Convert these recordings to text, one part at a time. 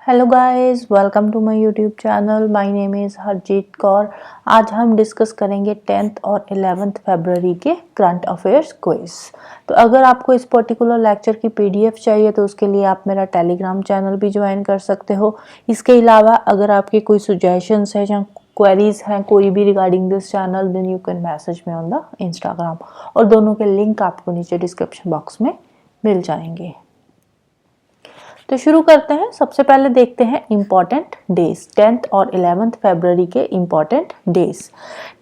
Hello guys, welcome to my YouTube channel. My name is Harjeet Kaur. आज हम discuss करेंगे 10th और 11th फरवरी के करंट अफेयर्स क्विज। तो अगर आपको इस पर्टिकुलर लेक्चर की पीडीएफ चाहिए तो उसके लिए आप मेरा टेलीग्राम चैनल भी ज्वाइन कर सकते हो। इसके अलावा अगर आपकी कोई सुजेशंस है या क्वेरीज हैं कोई भी regarding this channel, then you can message me on the Instagram, और दोनों के लिंक आपको नीचे डिस्क्रिप्शन बॉक्स में मिल जाएंगे। तो शुरू करते हैं। सबसे पहले देखते हैं इंपॉर्टेंट डेज, 10th और 11th फरवरी के इंपॉर्टेंट डेज।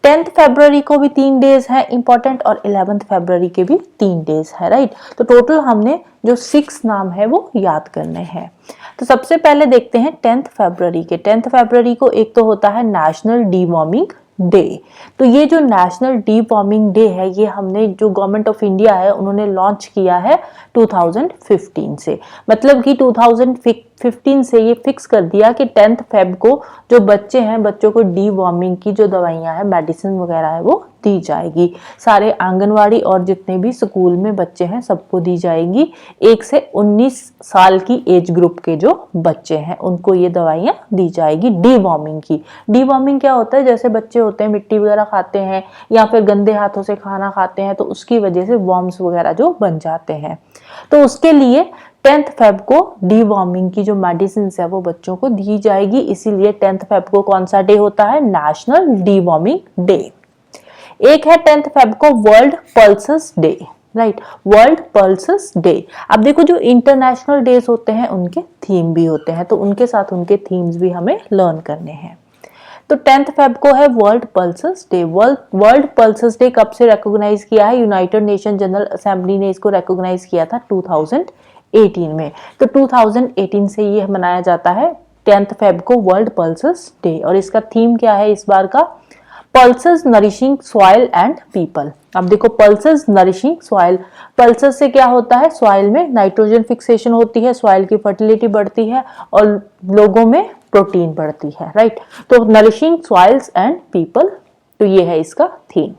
10th फरवरी को भी 3 डेज है इंपॉर्टेंट और 11th फरवरी के भी 3 डेज है, राइट। तो टोटल हमने जो 6 नाम है वो याद करने हैं। तो सबसे पहले देखते हैं 10th फरवरी के। 10th फरवरी को एक तो होता है नेशनल डीवॉर्मिंग डे। तो ये जो नेशनल डीवॉर्मिंग डे है ये हमने जो गवर्नमेंट ऑफ इंडिया है उन्होंने लॉन्च किया है 2015 से। मतलब कि 2015 से ये फिक्स कर दिया कि 10th फेब को जो बच्चे हैं बच्चों को डीवॉर्मिंग की जो दवाइयां हैं, मेडिसिन वगैरह है वो दी जाएगी। सारे आंगनवाड़ी और जितने भी स्कूल में बच्चे हैं सबको दी जाएगी। 1 से 19 साल की एज ग्रुप के जो बच्चे हैं उनको ये दवाइयां दी जाएगी डीवॉर्मिंग की। डीवॉर्मिंग क्या होता है, जैसे बच्चे होते हैं मिट्टी वगैरह खाते हैं या फिर गंदे हाथों से खाना खाते हैं तो उसकी वजह से वॉर्म्स वगैरह जो बन जाते हैं, तो उसके लिए 10th फेब को डीवॉर्मिंग की जो मेडिसिन है वो बच्चों को दी जाएगी। इसीलिए 10th फेब को कौन सा डे होता है, नेशनल डीवॉर्मिंग डे। एक है 10th फेब को world pulses day, right, world pulses day. अब देखो जो इंटरनेशनल डेज होते हैं उनके थीम भी होते हैं, तो उनके साथ उनके थीम्स भी हमें लर्न करने हैं। तो 10th फेब को है world pulses day. World pulses day कब से रिकॉग्नाइज किया है, यूनाइटेड नेशन जनरल असेंबली ने इसको रिकॉग्नाइज किया था 2018 में। तो 2018 से ये मनाया जाता है 10th फेब को वर्ल्ड पल्सेस डे। और इसका थीम क्या है इस बार का, pulses nourishing soil and people. अब देखो पल्सेस नरिशिंग सॉइल, पल्सेस से क्या होता है, सॉइल में नाइट्रोजन फिक्सेशन होती है, सॉइल की फर्टिलिटी बढ़ती है और लोगों में प्रोटीन बढ़ती है, राइट। तो नरिशिंग सॉइल्स एंड पीपल, तो ये है इसका थीम।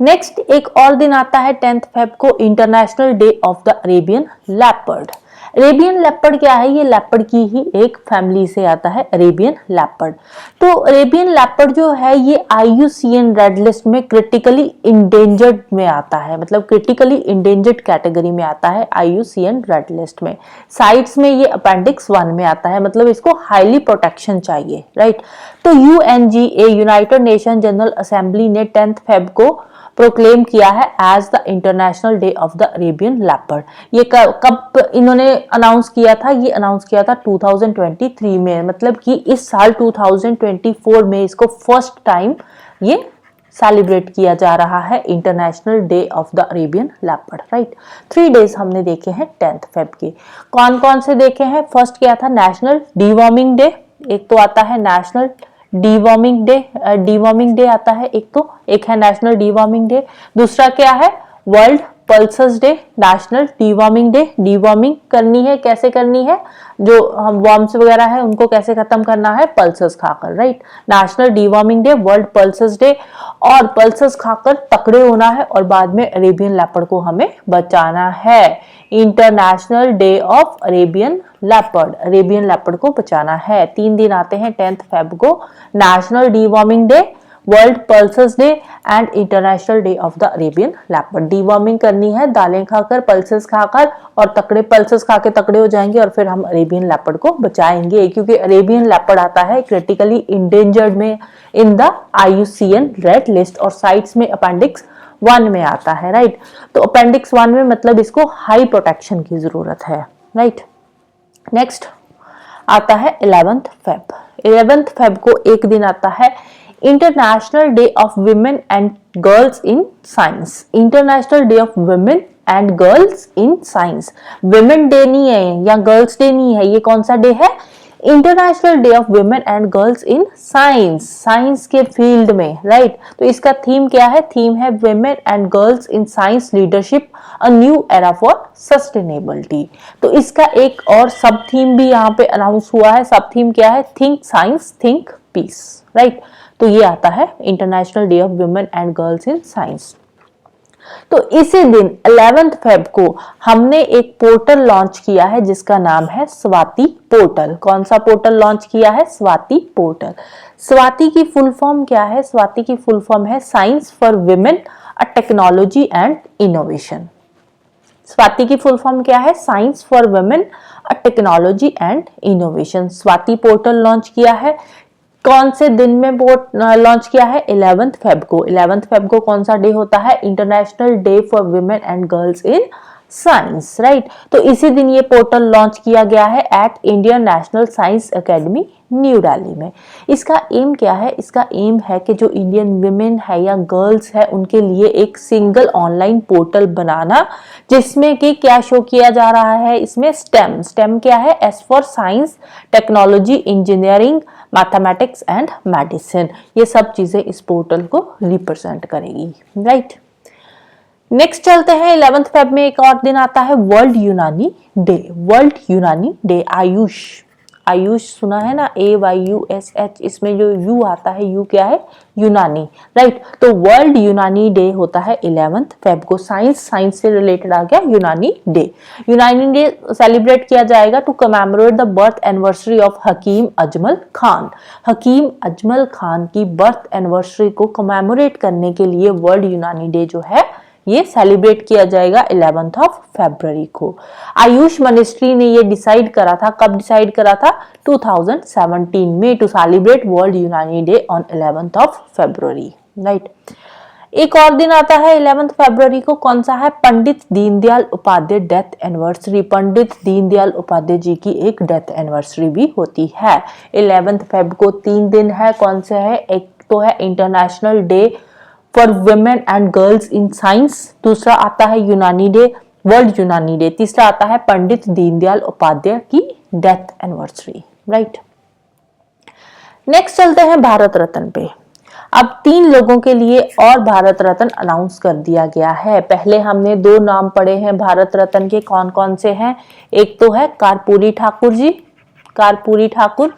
नेक्स्ट एक और दिन आता है 10th फेब को, international day of the Arabian leopard. Arabian leopard क्या है, ये लेपर्ड की ही एक फैमिली से आता है अरेबियन लेपर्ड। तो अरेबियन लेपर्ड जो है ये IUCN रेड लिस्ट में क्रिटिकली इंडेंजर्ड में आता है, मतलब क्रिटिकली इंडेंजर्ड कैटेगरी में आता है IUCN रेड लिस्ट में। साइट्स में ये अपेंडिक्स 1 में आता है, मतलब इसको हाईली प्रोटेक्शन चाहिए, राइट। तो UNGA United Nation General Assembly ने 10th फेब को प्रोक्लेम किया है as the international day of the Arabian leopard. ये कब इन्होंने अनाउंस किया था, ये अनाउंस किया था 2023 में, मतलब कि इस साल 2024 में इसको फर्स्ट टाइम ये सेलिब्रेट किया जा रहा है, international day of the Arabian leopard, right. 3 days हमने देखे हैं 10th फेब के। कौन कौन से देखे हैं, फर्स्ट क्या था, नेशनल डीवॉर्मिंग डे। एक तो आता है national deworming day, deworming day आता है एक है नेशनल डीवॉर्मिंग डे। दूसरा क्या है, world pulses day, national deworming day. Deworming करनी है, कैसे करनी है, जो हम वॉर्म्स वगैरह है उनको कैसे खत्म करना है, पल्सेस खाकर, right. National deworming day, world pulses day. और पल्सेस खाकर तकड़े होना है और बाद में अरेबियन लेपर्ड को हमें बचाना है। International day of Arabian leopard, Arabian leopard को बचाना है। 3 दिन आते हैं 10th फेब को, national deworming day, world pulses day and international day of the Arabian leopard. Deworming करनी है दालें खाकर, पल्सेस खाकर, और तकड़े पल्सेस खा के तकड़े हो जाएंगे और फिर हम अरेबियन लेपर्ड को बचाएंगे, क्योंकि अरेबियन लेपर्ड आता है क्रिटिकली इंडेंजर्ड में in the IUCN red list और साइट्स में अपेंडिक्स 1 में आता है, राइट। तो अपेंडिक्स 1 में मतलब इसको हाई प्रोटेक्शन की जरूरत है, राइट। नेक्स्ट आता है 11th फेब। 11th फेब को एक दिन आता है international day of women and girls in science. International day of women and girls in science. Women day नहीं है या गर्ल्स डे नहीं है, ये कौन सा डे है, international day of women and girls in science, science के फील्ड में, राइट। तो इसका थीम क्या है, थीम है women and girls in science leadership, a new era for sustainability. तो इसका एक और सब थीम भी यहाँ पे अनाउंस हुआ है। सब थीम क्या है, think science think peace, right. तो ये आता है international day of women and girls in science. तो इसी दिन 11 फेब को हमने एक पोर्टल लॉन्च किया है जिसका नाम है स्वाति पोर्टल। कौन सा पोर्टल लॉन्च किया है? स्वाति पोर्टल। स्वाति की फुल फॉर्म क्या है? स्वाति की फुल फॉर्म है science for women a technology and innovation. Swati की फुल फॉर्म क्या है? Science for women a technology and innovation. Swati portal launch किया है। कौन से दिन में लॉन्च किया है? 11 फेब को। 11 फेब को कौन सा डे होता है? International day for women and girls in science, right. तो इसी दिन ये पोर्टल लॉन्च किया गया है at Indian National Science Academy New Delhi में। इसका एम क्या है? इसका एम है कि जो इंडियन विमेन है या गर्ल्स है उनके लिए एक सिंगल ऑनलाइन पोर्टल बनाना, जिसमें कि क्या शो किया जा रहा है? इसमें स्टेम क्या है? S for science, technology, engineering, mathematics and medicine. ये सब चीजें इस पोर्टल को रिप्रेजेंट करेगी, राइट। नेक्स्ट चलते हैं। 11 फेब में एक और दिन आता है वर्ल्ड यूनानी डे। वर्ल्ड यूनानी डे, आयुष, आयुष सुना है ना, AYUSH, इसमें जो यू आता है, यू क्या है? यूनानी, राइट। तो वर्ल्ड यूनानी डे होता है 11 फेब को। साइंस से रिलेटेड आ गया यूनानी डे। यूनानी डे सेलिब्रेट किया जाएगा to commemorate the birth anniversary of Hakim Ajmal Khan. Hakim Ajmal Khan की बर्थ एनिवर्सरी को कमेमोरेट करने के लिए वर्ल्ड यूनानी डे जो है ये सेलिब्रेट किया जाएगा 11 फरवरी को। आयुष मिनिस्ट्री ने ये डिसाइड करा था, कब डिसाइड करा था? 2017 में, टू सेलिब्रेट वर्ल्ड यूनानी डे ऑन 11 फरवरी, राइट। एक और दिन आता है 11 फरवरी को, कौन सा है? Pandit Deendayal Upadhyay death anniversary. पंडित दीनदयाल उपाध्याय जी की एक डेथ एनिवर्सरी भी होती है 11 फेब को। 3 दिन है, कौन से है? एक तो है international day for women and girls in science, दूसरा आता है यूनानी डे, वर्ल्ड यूनानी डे, तीसरा आता है पंडित दीनदयाल उपाध्याय की डेथ एनिवर्सरी, राइट। नेक्स्ट चलते हैं भारत रत्न पे। अब 3 लोगों के लिए और भारत रत्न अनाउंस कर दिया गया है। पहले हमने 2 नाम पढ़े हैं भारत रत्न के, कौन कौन से हैं? एक तो है कर्पूरी ठाकुर जी, कर्पूरी ठाकुर,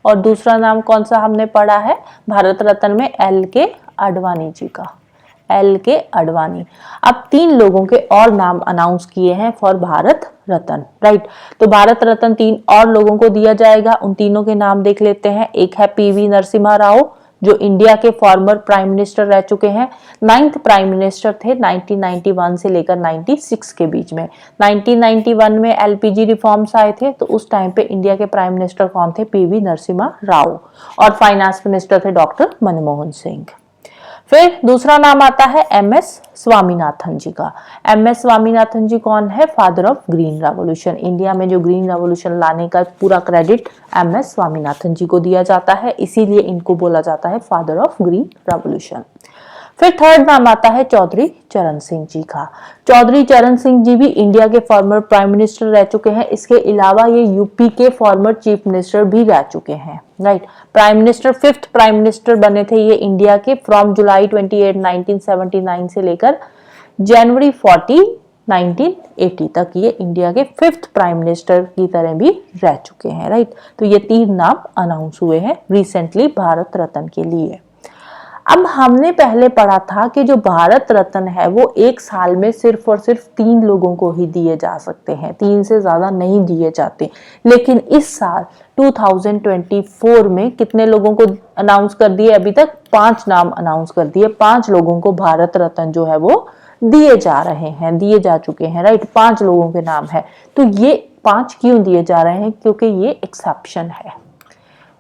और दूसरा नाम कौन सा हमने पढ़ा है भारत रत्न में? LK आडवाणी जी का, LK आडवाणी। अब 3 लोगों के और नाम अनाउंस किए हैं फॉर भारत रत्न, राइट। तो भारत रत्न 3 और लोगों को दिया जाएगा। उन तीनों के नाम देख लेते हैं। एक है PV नरसिम्हा राव, जो इंडिया के फॉर्मर प्राइम मिनिस्टर रह चुके हैं, 9th प्राइम मिनिस्टर थे 1991 से लेकर 96 के बीच में। 1991 में LPG रिफॉर्म्स आए थे, तो उस टाइम पे इंडिया के प्राइम मिनिस्टर कौन थे? PV नरसिम्हा राव। और फाइनेंस मिनिस्टर थे डॉक्टर मनमोहन सिंह। फिर दूसरा नाम आता है MS स्वामीनाथन जी का। MS स्वामीनाथन जी कौन है? Father of green revolution. India में जो ग्रीन रेवोल्यूशन लाने का पूरा क्रेडिट MS स्वामीनाथन जी को दिया जाता है, इसीलिए इनको बोला जाता है फादर ऑफ ग्रीन रेवोल्यूशन। फिर थर्ड नाम आता है चौधरी चरण सिंह जी का। चौधरी चरण सिंह जी भी इंडिया के फॉर्मर प्राइम मिनिस्टर रह चुके हैं। इसके अलावा ये यूपी के फॉर्मर चीफ मिनिस्टर भी रह चुके हैं, right. Prime minister 5th prime minister बने थे ये इंडिया के फ्रॉम जुलाई 28 1979 से लेकर जनवरी 40 1980 तक ये इंडिया के 5th प्राइम मिनिस्टर की तरह भी रह चुके हैं, राइट। तो ये 3 नाम अनाउंस हुए हैं रिसेंटली भारत रत्न के लिए। अब हमने पहले पढ़ा था कि जो भारत रत्न है वो एक साल में सिर्फ और सिर्फ 3 लोगों को ही दिए जा सकते हैं, 3 से ज्यादा नहीं दिए जाते। लेकिन इस साल 2024 में कितने लोगों को अनाउंस कर दिए? अभी तक 5 नाम अनाउंस कर दिए। 5 लोगों को भारत रत्न जो है वो दिए जा रहे हैं, दिए जा चुके हैं, राइट। 5 लोगों के नाम है। तो ये 5 क्यों दिए जा रहे हैं? क्योंकि ये एक्सेप्शन है,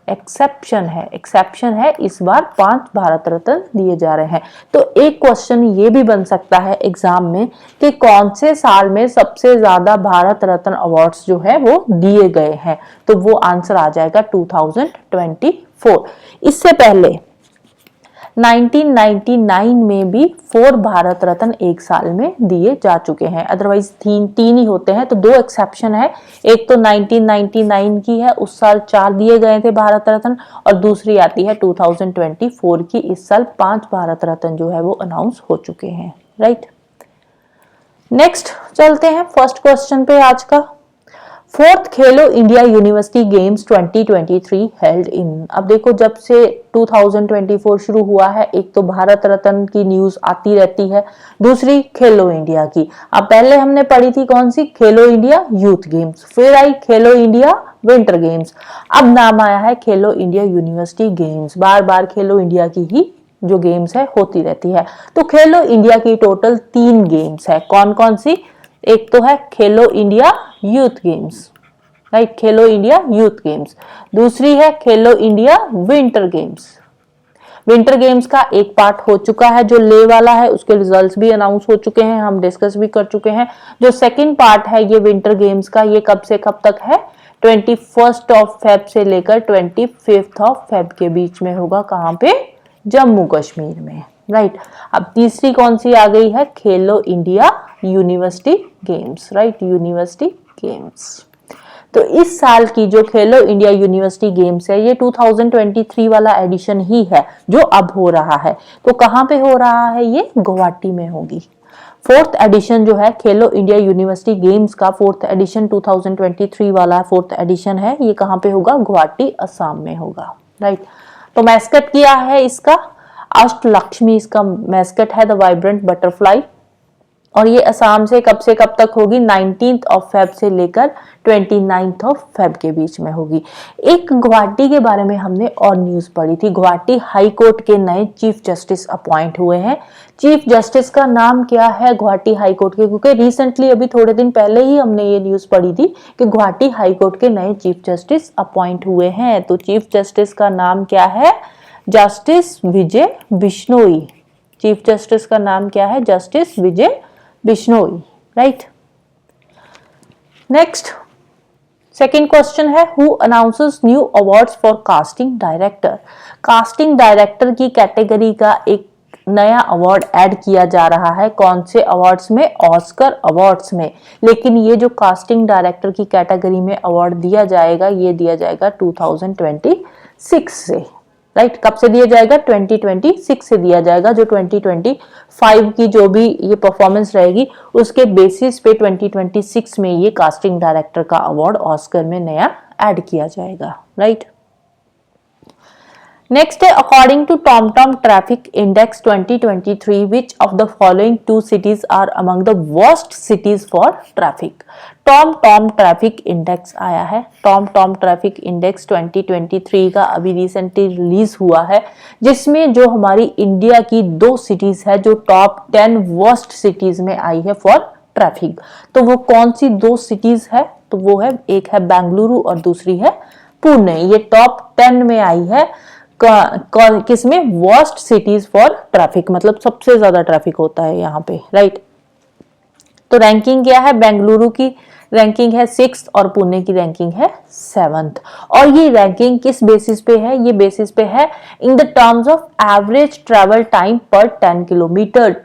एक्सेप्शन है। इस बार 5 भारत रत्न दिए जा रहे हैं। तो एक क्वेश्चन ये भी बन सकता है एग्जाम में कि कौन से साल में सबसे ज्यादा भारत रत्न अवार्ड्स जो है वो दिए गए हैं, तो वो आंसर आ जाएगा 2024। इससे पहले 1999 में भी 4 भारत रत्न एक साल में दिए जा चुके हैं। अदरवाइज 3 ही होते हैं। तो 2 एक्सेप्शन है। एक तो 1999 की है, उस साल 4 दिए गए थे भारत रत्न, और दूसरी आती है 2024 की। इस साल 5 भारत रत्न जो है वो अनाउंस हो चुके हैं, राइट। नेक्स्ट चलते हैं फर्स्ट क्वेश्चन पे आज का। Fourth Khelo India university games 2023 held in. अब देखो, जब से 2024 शुरू हुआ है, एक तो भारत रत्न की न्यूज आती रहती है, दूसरी खेलो इंडिया की। अब पहले हमने पढ़ी थी कौन सी, खेलो इंडिया यूथ गेम्स, फिर आई खेलो इंडिया विंटर गेम्स, अब नाम आया है खेलो इंडिया यूनिवर्सिटी गेम्स। बार बार खेलो इंडिया की ही जो गेम्स है होती रहती है। तो खेलो इंडिया की टोटल 3 गेम्स है। कौन कौन सी, एक तो है खेलो इंडिया यूथ गेम्स, राइट, खेलो इंडिया यूथ गेम्स। दूसरी है खेलो India winter games. Winter games का एक पार्ट हो चुका है जो ले वाला है, उसके रिजल्ट्स भी अनाउंस हो चुके हैं, हम डिस्कस भी कर चुके हैं। जो सेकंड पार्ट है ये विंटर गेम्स का, ये कब से कब तक है, 21 फेब से लेकर 25 फेब के बीच में होगा। कहां पे, जम्मू कश्मीर में, राइट। अब तीसरी कौन सी आ गई है, खेलो India university games, right, university games. तो इस साल की जो खेलो इंडिया यूनिवर्सिटी गेम्स है ये 2023 वाला एडिशन ही है जो अब हो रहा है। तो कहां पे हो रहा है, ये गुवाहाटी में होगी। फोर्थ एडिशन जो है खेलो इंडिया यूनिवर्सिटी गेम्स का, फोर्थ एडिशन 2023 वाला फोर्थ एडिशन है, ये कहां पे होगा, गुवाहाटी असम में होगा, राइट। तो मैस्कट किया है इसका, अष्टलक्ष्मी इसका मैस्कट है, द वाइब्रेंट बटरफ्लाई। और ये असम से कब तक होगी, 19 फेब से लेकर 29 फेब के बीच में होगी। एक गुवाहाटी के बारे में हमने और न्यूज पढ़ी थी, गुवाहाटी हाई कोर्ट के नए चीफ जस्टिस अपॉइंट हुए हैं। चीफ जस्टिस का नाम क्या है गुवाहाटी हाई कोर्ट के, क्योंकि रिसेंटली अभी थोड़े दिन पहले ही हमने ये न्यूज पढ़ी थी कि गुवाहाटी हाई कोर्ट के नए चीफ जस्टिस अपॉइंट हुए हैं। तो चीफ जस्टिस का नाम क्या है, justice Vijay Bishnoi. Chief justice का नाम क्या है, justice Vijay Bishnoi, right. Next second question है, who announces new awards for casting director. Casting director की कैटेगरी का एक नया अवार्ड ऐड किया जा रहा है। कौन से अवार्ड्स में, ऑस्कर अवार्ड्स में। लेकिन ये जो कास्टिंग डायरेक्टर की कैटेगरी में अवार्ड दिया जाएगा, ये दिया जाएगा 2026 से, राइट। कब से दिया जाएगा, 2026 से दिया जाएगा। जो 2025 की जो भी ये परफॉर्मेंस रहेगी उसके बेसिस पे 2026 में ये कास्टिंग डायरेक्टर का अवार्ड ऑस्कर में नया ऐड किया जाएगा, राइट। नेक्स्ट है, according to TomTom traffic index 2023 which of the following 2 cities are among the worst cities for traffic. TomTom traffic index आया है, टॉमटॉम ट्रैफिक इंडेक्स 2023 का अभी रिसेंटली रिलीज हुआ है, जिसमें जो हमारी इंडिया की 2 सिटीज है जो टॉप 10 वर्स्ट सिटीज में आई है फॉर ट्रैफिक। तो वो कौन सी 2 सिटीज है, तो वो है, एक है बेंगलुरु और दूसरी है पुणे। ये टॉप 10 में आई है किसमें, वर्स्ट सिटीज फॉर ट्रैफिक, मतलब सबसे ज्यादा ट्रैफिक होता है यहाँ पे, राइट। तो रैंकिंग क्या है, बेंगलुरु की रैंकिंग है 6th और पुणे की रैंकिंग है 7th। और ये रैंकिंग किस बेसिस पे है, ये बेसिस पे है in the terms of average travel time पर 10 किलोमीटर।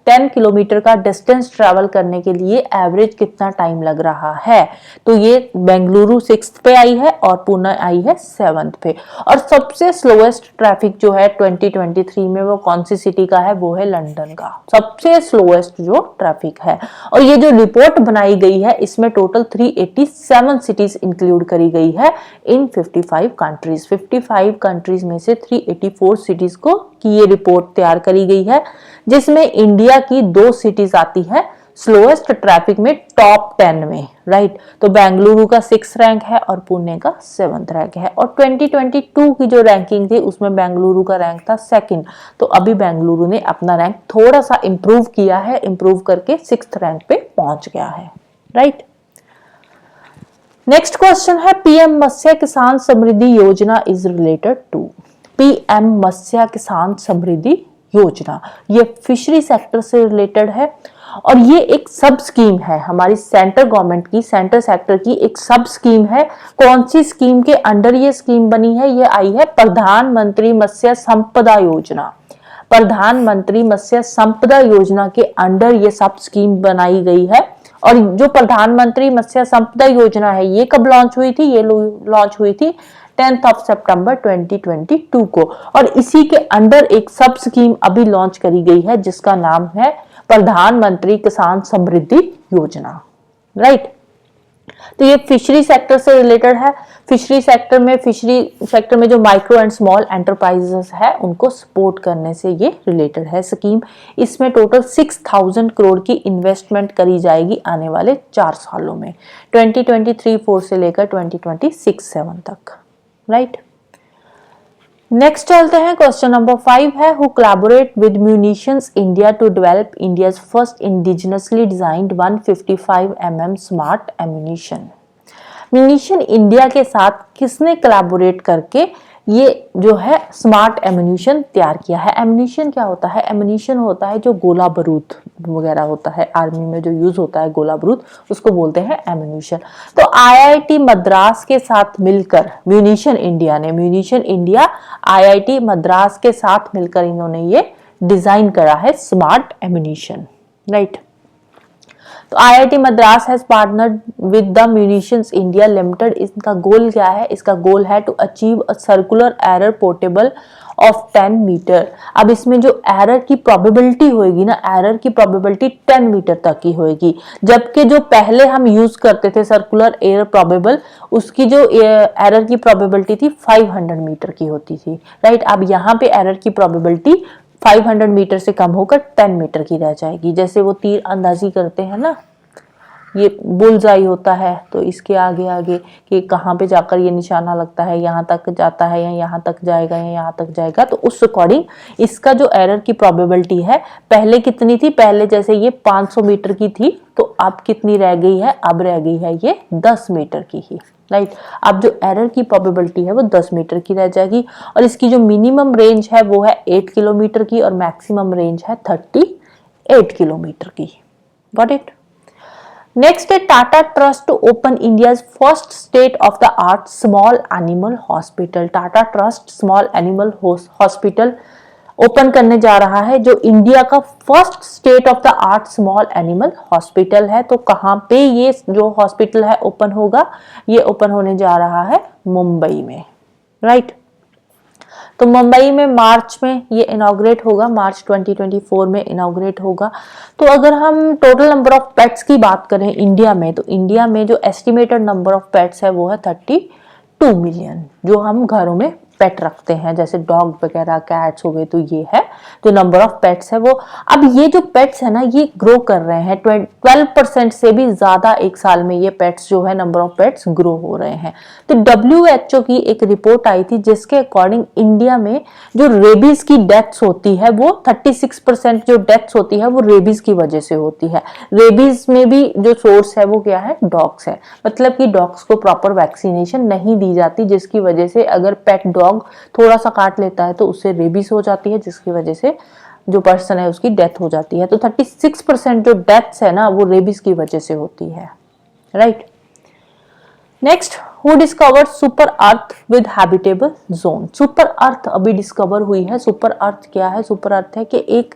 10 किलोमीटर का डिस्टेंस ट्रैवल करने के लिए एवरेज कितना टाइम लग रहा है। तो ये बेंगलुरु 6th पे आई है और पुणे आई है 7th पे। और सबसे स्लोएस्ट ट्रैफिक जो है 2023 में वो कौन सी सिटी का है, वो है लंदन का, सबसे स्लोएस्ट जो ट्रैफिक है। और ये जो रिपोर्ट बनाई गई है इसमें टोटल 387 सिटीज इंक्लूड करी गई है इन 55 कंट्रीज। 55 कंट्रीज में से 384 सिटीज को की ये रिपोर्ट तैयार करी गई है, जिसमें इंडिया की 2 सिटीज आती है स्लोएस्ट ट्रैफिक में टॉप 10 में, राइट। तो बेंगलुरु का 6th रैंक है और पुणे का 7th रैंक है। और 2022 की जो रैंकिंग थी उसमें बेंगलुरु का रैंक था 2nd। तो अभी बेंगलुरु ने अपना रैंक थोड़ा सा इंप्रूव किया है, इंप्रूव करके 6th रैंक पे पहुंच गया है, राइट। नेक्स्ट क्वेश्चन है, पीएम मत्स्य किसान समृद्धि योजना इज रिलेटेड टू। पीएम मत्स्य किसान समृद्धि योजना ये फिशरी सेक्टर से रिलेटेड है और ये एक सब स्कीम है हमारी सेंट्रल गवर्नमेंट की, सेंट्रल सेक्टर की एक सब स्कीम है। कौन सी स्कीम के अंडर ये स्कीम बनी है, ये आई है प्रधानमंत्री मत्स्य संपदा योजना। प्रधानमंत्री मत्स्य संपदा योजना के अंडर ये सब स्कीम बनाई गई है। और जो प्रधानमंत्री मत्स्य संपदा योजना है ये कब लॉन्च हुई थी, ये लॉन्च हुई थी 10 सितंबर 2022 को। और इसी के अंडर एक सब स्कीम अभी लॉन्च करी गई है जिसका नाम है प्रधानमंत्री किसान समृद्धि योजना, राइट। तो ये फिशरी सेक्टर से रिलेटेड है। फिशरी सेक्टर में जो माइक्रो एंड स्मॉल एंटरप्राइजेस है उनको सपोर्ट करने से ये रिलेटेड है स्कीम। इसमें टोटल 6000 करोड़ की इन्वेस्टमेंट करी जाएगी आने वाले 4 सालों में, 2023-4 से लेकर 2026-7 तक, राइट। नेक्स्ट चलते हैं, क्वेश्चन नंबर 5 है, who collaborate with munitions India to develop India's first indigenously designed 155 mm smart ammunition. Munition India के साथ किसने कोलैबोरेट करके ये जो है स्मार्ट एम्यूनिशन तैयार किया है। एम्यूनिशन क्या होता है? एम्यूनिशन होता है जो गोला बारूद वगैरह होता है, आर्मी में जो यूज होता है गोला बारूद, उसको बोलते हैं एम्यूनिशन। तो आईआईटी मद्रास के साथ मिलकर म्यूनिशन इंडिया आईआईटी मद्रास के साथ मिलकर इन्होंने ये डिजाइन करा है स्मार्ट एम्यूनिशन, राइट। तो IIT Madras has partnered with the munitions India limited. इसका गोल क्या है? इसका गोल है to achieve a circular error portable of 10 metre. अब इसमें जो एरर की प्रोबेबिलिटी होगी ना, एरर की प्रोबेबिलिटी 10 मीटर तक की होगी, जबकि जो पहले हम यूज करते थे सर्कुलर एरर प्रोबेबल, उसकी जो एरर की प्रोबेबिलिटी थी 500 मीटर की होती थी, राइट। अब यहाँ पे एरर की प्रोबेबिलिटी 500 मीटर से कम होकर 10 मीटर की रह जाएगी। जैसे वो तीर अंदाजी करते हैं ना, ये बुलजाई होता है, तो इसके आगे आगे कि कहाँ पे जाकर ये निशाना लगता है, यहाँ तक जाता है या यहाँ तक जाएगा या यहाँ तक जाएगा, तो उस अकॉर्डिंग इसका जो एरर की प्रोबेबिलिटी है पहले कितनी थी? पहले जैसे ये 500 मीटर की थी, तो अब कितनी रह गई है? अब रह गई है ये 10 मीटर की ही, राइट। अब जो एरर की प्रोबेबिलिटी है वो 10 मीटर की रह जाएगी, और इसकी जो मिनिमम रेंज है वो है 8 किलोमीटर की और मैक्सिमम रेंज है 38 किलोमीटर की। Got it? नेक्स्ट है, Tata trust to open India's first state of the art small animal hospital. Tata trust small animal hospital open करने जा रहा है, जो इंडिया का first state of the art small animal hospital है। तो कहाँ पे ये जो हॉस्पिटल है ओपन होगा? ये ओपन होने जा रहा है मुंबई में, राइट। तो मुंबई में मार्च में ये इनॉग्रेट होगा, मार्च 2024 में इनॉग्रेट होगा। तो अगर हम टोटल नंबर ऑफ पेट्स की बात करें इंडिया में, तो इंडिया में जो एस्टिमेटेड नंबर ऑफ पेट्स है वो है 32 मिलियन, जो हम घरों में पेट रखते हैं, जैसे डॉग वगैरह, कैट्स हो गए। तो ये है जो नंबर ऑफ पेट्स है वो। अब ये जो पेट्स है ना, ये ग्रो कर रहे हैं, 12% से भी ज्यादा एक साल में ये पेट्स जो है, नंबर ऑफ पेट्स ग्रो हो रहे हैं। तो WHO की एक रिपोर्ट आई थी जिसके अकॉर्डिंग इंडिया में जो रेबीज की डेथ्स होती है वो 36% जो डेथ्स होती है वो रेबीज की वजह से होती है। रेबीज में भी जो सोर्स है वो क्या है? डॉग्स है। मतलब कि डॉग्स को प्रॉपर वैक्सीनेशन नहीं दी जाती, जिसकी वजह से अगर पेट डॉग थोड़ा सा काट लेता है तो उससे रेबीज हो जाती है, जिसकी वजह से जो पर्सन है उसकी डेथ हो जाती है। तो 36% जो डेथ्स है ना वो रेबीज की वजह से होती है, right. Next, who discovered super earth with habitable zone. Super अर्थ अभी डिस्कवर हुई है। सुपर अर्थ क्या है? सुपर अर्थ है कि एक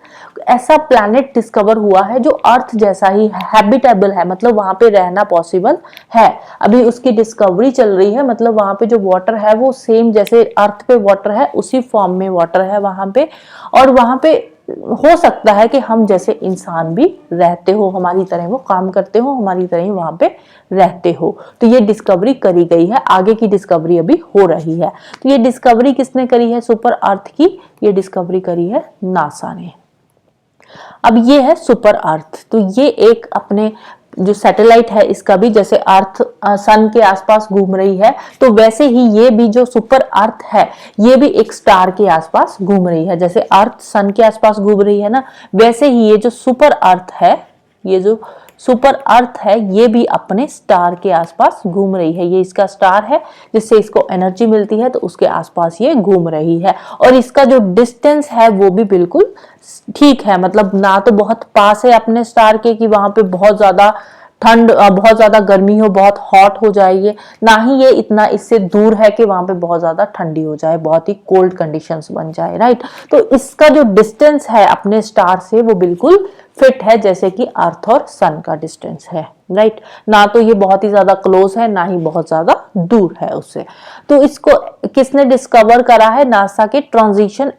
ऐसा प्लैनेट डिस्कवर हुआ है जो अर्थ जैसा ही हैबिटेबल है, मतलब वहां पे रहना पॉसिबल है। अभी उसकी डिस्कवरी चल रही है, मतलब वहां पे जो वाटर है वो सेम जैसे अर्थ पे वाटर है उसी फॉर्म में वाटर है वहां पे, और वहां पे हो सकता है कि हम जैसे इंसान भी रहते हो, हमारी तरह वो काम करते हो, हमारी तरह ही वहां पे रहते हो। तो ये डिस्कवरी करी गई है, आगे की डिस्कवरी अभी हो रही है। तो ये डिस्कवरी किसने करी है? सुपर अर्थ की ये डिस्कवरी करी है नासा ने। अब ये है सुपर अर्थ। तो ये एक अपने जो सैटेलाइट है इसका भी जैसे अर्थ सन के आसपास घूम रही है, तो वैसे ही ये भी जो सुपर अर्थ है ये भी एक स्टार के आसपास घूम रही है। जैसे अर्थ सन के आसपास घूम रही है ना, वैसे ही ये जो सुपर अर्थ है, ये जो सुपर अर्थ है ये भी अपने स्टार के आसपास घूम रही है। ये इसका स्टार है जिससे इसको एनर्जी मिलती है, तो उसके आसपास ये घूम रही है। और इसका जो डिस्टेंस है वो भी बिल्कुल ठीक है, मतलब ना तो बहुत पास है अपने स्टार के कि वहां पे बहुत ज्यादा ठंड, बहुत ज्यादा गर्मी हो, बहुत हॉट हो जाए, ना ही ये इतना इससे दूर है कि वहां पे बहुत ज्यादा ठंडी हो जाए, बहुत ही कोल्ड कंडीशंस बन जाए, राइट। तो इसका जो डिस्टेंस है अपने स्टार से वो बिल्कुल फिट है जैसे कि अर्थ और सन का डिस्टेंस है, राइट। ना तो ये बहुत ही ज्यादा क्लोज है, ना ही बहुत ज्यादा दूर है उससे। तो इसको किसने डिस्कवर करा है? नासा के ट्रांजिशन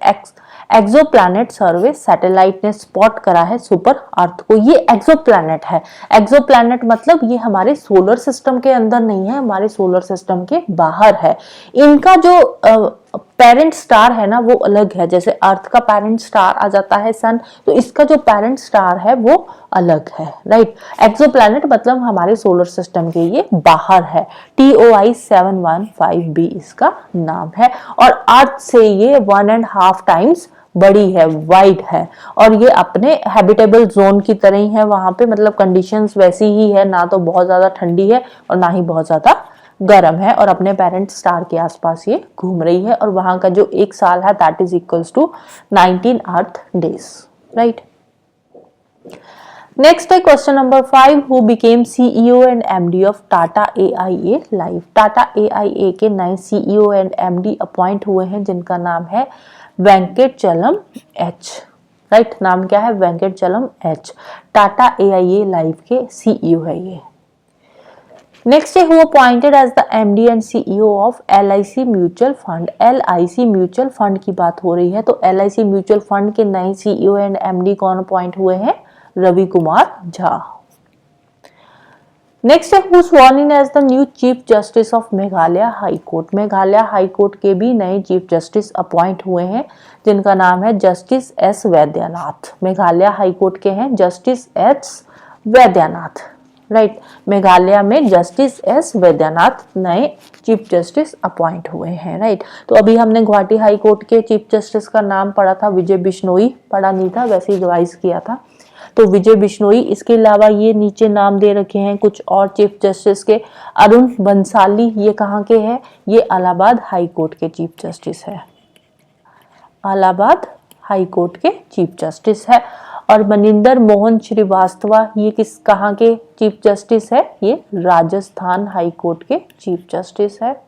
एक्सोप्लैनेट सर्वे सैटेलाइट ने स्पॉट करा है सुपर अर्थ को। ये एक्सोप्लैनेट है। एक्सोप्लैनेट मतलब ये हमारे सोलर सिस्टम के अंदर नहीं है, हमारे सोलर सिस्टम के बाहर है। इनका जो पेरेंट स्टार है ना वो अलग है। जैसे अर्थ का पेरेंट स्टार आ जाता है सन, तो इसका जो पेरेंट स्टार है वो अलग है, राइट। एक्सोप्लैनेट मतलब हमारे सोलर सिस्टम के ये बाहर है। TOI 715b इसका नाम है और अर्थ से ये 1.5 टाइम्स बड़ी है, वाइड है और ये अपने हैबिटेबल जोन की तरह ही है। वहां पे मतलब कंडीशंस वैसी ही है, ना तो बहुत ज्यादा ठंडी है और ना ही बहुत ज्यादा गर्म है और अपने पेरेंट स्टार के आसपास ये घूम रही है और वहां का जो एक साल है that is equals to 19 earth days, right. Next है question number 5, who became CEO and MD of Tata AIA life. Tata AIA के नए CEO एंड MD अपॉइंट हुए हैं जिनका नाम है वेंकटचलम एच, राइट। नाम क्या है? Venkatachalam H. Tata AIA life के CEO है ये। नेक्स्ट है who appointed as the MD and CEO of LIC mutual fund. LIC mutual fund की बात हो रही है तो LIC म्यूचुअल फंड के नए CEO एंड MD कौन अपॉइंट हुए हैं? रवि कुमार झा। नेक्स्ट है who sworn in as the new chief justice of Meghalaya high court. Meghalaya high court के भी नए चीफ जस्टिस अपॉइंट हुए हैं जिनका नाम है justice S Vaidyanath. Meghalaya high court के हैं justice S Vaidyanath, right. Meghalaya में जस्टिस S वैद्यनाथ नए चीफ जस्टिस अपॉइंट हुए हैं, राइट। तो अभी हमने गुवाहाटी हाई कोर्ट के चीफ जस्टिस का नाम पढ़ा था, विजय बिश्नोई, पढ़ा नहीं था, वैसे ही रिवाइज किया था। तो विजय बिश्नोई, इसके अलावा ये नीचे नाम दे रखे हैं कुछ और चीफ जस्टिस के। अरुण बंसाली, ये कहाँ के हैं? ये इलाहाबाद हाई कोर्ट के चीफ जस्टिस है, इलाहाबाद हाई कोर्ट के चीफ जस्टिस है। और मनिंदर मोहन श्रीवास्तव, ये कहाँ के चीफ जस्टिस है? ये राजस्थान हाई कोर्ट के चीफ जस्टिस है।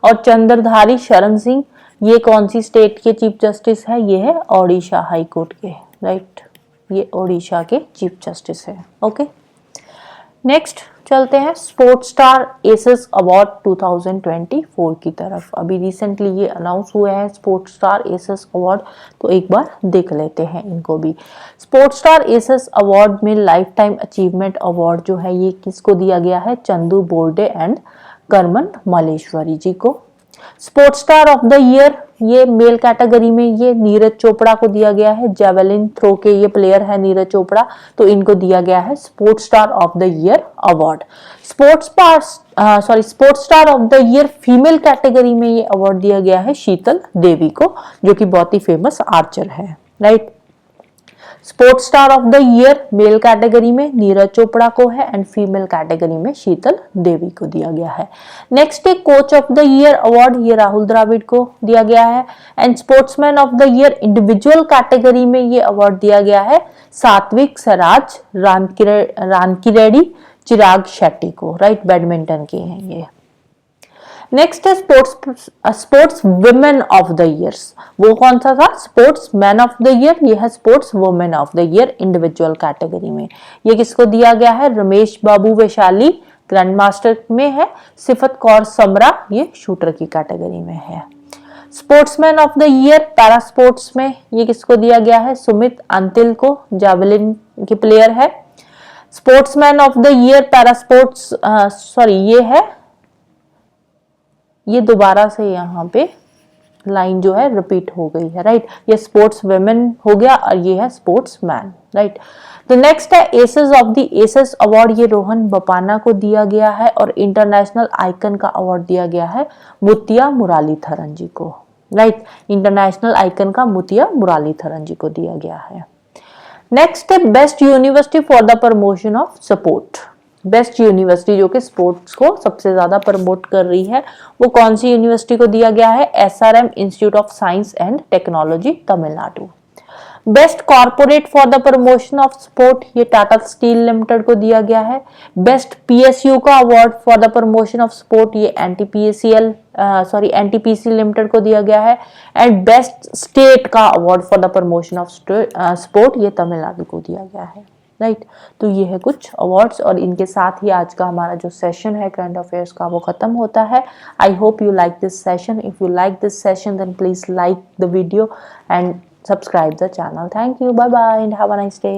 और चंद्रधारी शरण सिंह, ये कौन सी स्टेट के चीफ जस्टिस है? ये है ओडिशा हाई कोर्ट के, राइट। ये ओडिशा के चीफ जस्टिस है, ओके। नेक्स्ट चलते हैं स्पोर्ट्स स्टार एसेस अवार्ड 2024 की तरफ। अभी रिसेंटली ये अनाउंस हुए हैं स्पोर्ट्स स्टार एसेस अवार्ड, तो एक बार देख लेते हैं इनको भी। स्पोर्ट्स स्टार एसेस अवार्ड में लाइफ टाइम अचीवमेंट अवार्ड जो है ये किसको दिया गया है? चंदू बोर्डे एंड करमन मलेश्वरी जी को। Sports star of the year ये मेल कैटेगरी में ये नीरज चोपड़ा को दिया गया है। जेवलिन थ्रो के ये प्लेयर है नीरज चोपड़ा, तो इनको दिया गया है sports star of the year award. Sports star of the year female category में ये अवार्ड दिया गया है शीतल देवी को, जो कि बहुत ही फेमस आर्चर है, right. Sports star of the year male category में नीरज चोपड़ा को है एंड फीमेल कैटेगरी में शीतल देवी को दिया गया है। नेक्स्ट है coach of the year award, ये राहुल द्रविड़ को दिया गया है। And sportsman of the year individual category में ये अवार्ड दिया गया है सात्विक सराज रानकीरेड्डी चिराग शेट्टी को, राइट। बैडमिंटन के हैं ये। नेक्स्ट है sports women of the years, वो कौन सा था? Sports man of the year, ये है sports women of the year individual category में। ये किसको दिया गया है? रमेश बाबू वैशाली ग्रैंड मास्टर में है। सिफत कौर समरा ये शूटर की कैटेगरी में है। Sportsman of the year para sports में ये किसको दिया गया है? सुमित अंतिल को, जावलिन के प्लेयर है। Sportsman of the year para sports ये है, ये दोबारा से यहाँ पे लाइन जो है रिपीट हो गई है, राइट। ये स्पोर्ट्स वुमेन हो गया और ये है स्पोर्ट्स मैन, राइट। तो नेक्स्ट है aces of the aces award, ये रोहन बपाना को दिया गया है और इंटरनेशनल आइकन का अवार्ड दिया गया है मुतिया मुरलीधरन जी को, राइट। इंटरनेशनल आइकन का मुतिया मुरलीधरन जी को दिया गया है। नेक्स्ट है best university for the promotion of sport. Best university जो कि स्पोर्ट्स को सबसे ज्यादा प्रमोट कर रही है, वो कौन सी यूनिवर्सिटी को दिया गया है? SRM institute of science and technology Tamil Nadu. Best corporate for the promotion of sport, ये टाटा स्टील लिमिटेड को दिया गया है। बेस्ट PSU का award for the promotion of sport, ये NTPC लिमिटेड को दिया गया है। एंड बेस्ट स्टेट का award for the promotion of sport, ये तमिलनाडु को दिया गया है। राइट। तो ये है कुछ अवार्ड्स और इनके साथ ही आज का हमारा जो सेशन है करंट अफेयर्स का वो खत्म होता है। I hope you like this session. If you like this session then please like the video and subscribe the channel. Thank you. Bye bye and have a nice day.